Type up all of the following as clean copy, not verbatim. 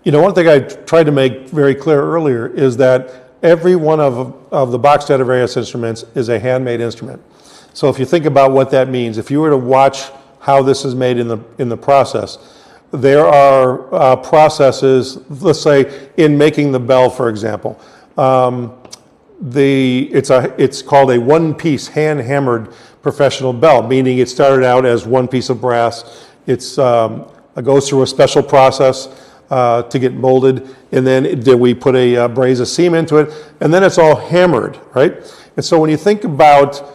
You know, one thing I tried to make very clear earlier is that every one of the Bach Stradivarius instruments is a handmade instrument. So if you think about what that means, if you were to watch how this is made in the process, there are processes, let's say in making the bell, for example. It's called a one-piece hand-hammered professional bell, meaning it started out as one piece of brass. It goes through a special process to get molded, and then we put a braze of seam into it, and then it's all hammered, right? And so when you think about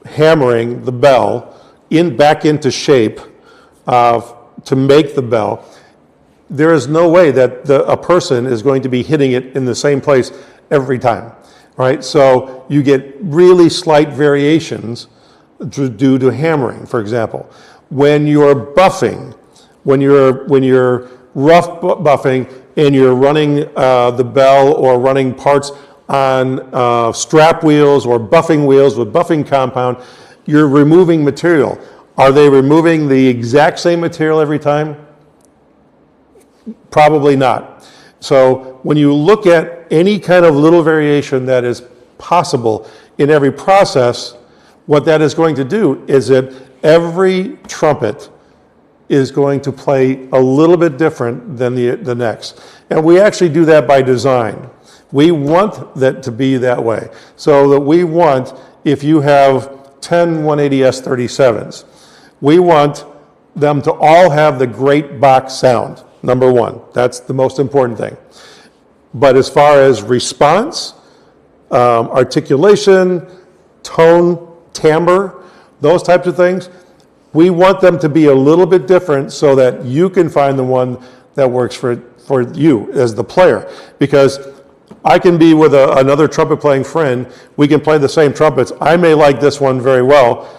hammering the bell back into shape to make the bell, there is no way that a person is going to be hitting it in the same place every time, right? So you get really slight variations due to hammering, for example. When you're buffing, when you're rough buffing and you're running the bell or running parts on strap wheels or buffing wheels with buffing compound, you're removing material. Are they removing the exact same material every time? Probably not. So when you look at any kind of little variation that is possible in every process, what that is going to do is that every trumpet is going to play a little bit different than the next. And we actually do that by design. We want that to be that way. So that we want, if you have 10 180S37s, we want them to all have the great Bach sound, number one. That's the most important thing. But as far as response, articulation, tone, timbre, those types of things, we want them to be a little bit different so that you can find the one that works for you as the player. Because I can be with another trumpet playing friend, we can play the same trumpets. I may like this one very well.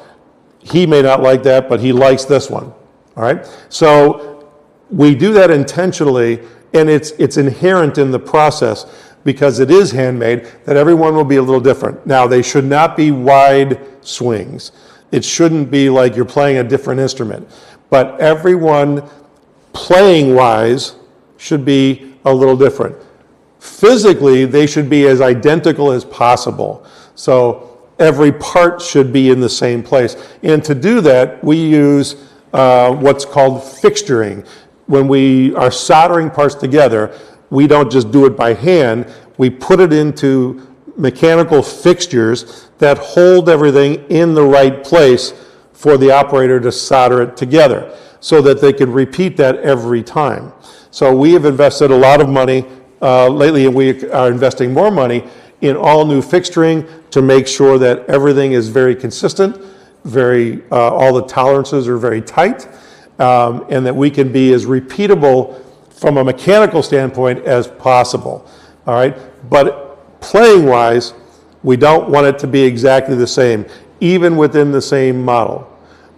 He may not like that, but he likes this one, all right? So we do that intentionally, and it's inherent in the process because it is handmade, that everyone will be a little different. Now, they should not be wide swings. It shouldn't be like you're playing a different instrument. But everyone, playing-wise, should be a little different. Physically, they should be as identical as possible. So every part should be in the same place. And to do that, we use what's called fixturing. When we are soldering parts together, we don't just do it by hand. We put it into mechanical fixtures that hold everything in the right place for the operator to solder it together so that they can repeat that every time. So we have invested a lot of money lately, and we are investing more money in all new fixturing to make sure that everything is very consistent, all the tolerances are very tight, and that we can be as repeatable from a mechanical standpoint as possible, all right? But playing-wise, we don't want it to be exactly the same, even within the same model.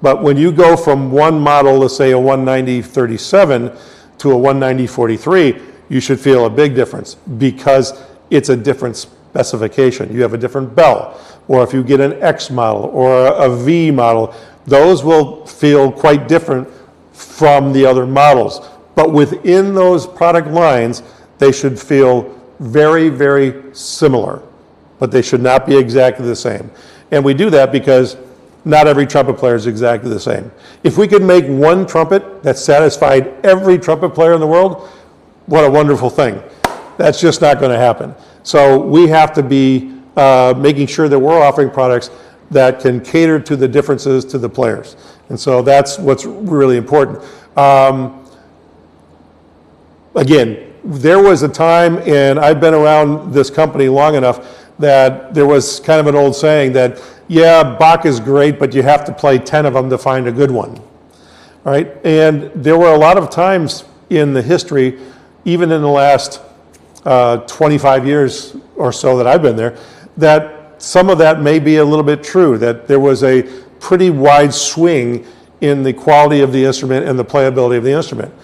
But when you go from one model, let's say a 190-37 to a 190-43, you should feel a big difference because it's a different specification. You have a different bell, or if you get an X model or a V model, those will feel quite different from the other models. But within those product lines, they should feel very, very similar, but they should not be exactly the same. And we do that because not every trumpet player is exactly the same. If we could make one trumpet that satisfied every trumpet player in the world, what a wonderful thing. That's just not going to happen. So we have to be making sure that we're offering products that can cater to the differences to the players. And so that's what's really important. Again, there was a time, and I've been around this company long enough, that there was kind of an old saying that, yeah, Bach is great, but you have to play 10 of them to find a good one, right? And there were a lot of times in the history, even in the last 25 years or so that I've been there, that some of that may be a little bit true, that there was a pretty wide swing in the quality of the instrument and the playability of the instrument.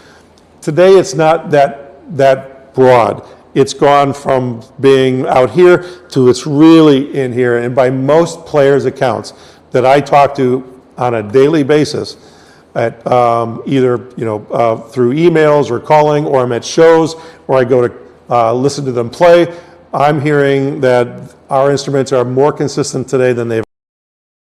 Today, it's not that broad. It's gone from being out here to it's really in here. And by most players' accounts that I talk to on a daily basis, at either through emails or calling, or I'm at shows, or I go to listen to them play, I'm hearing that our instruments are more consistent today than they've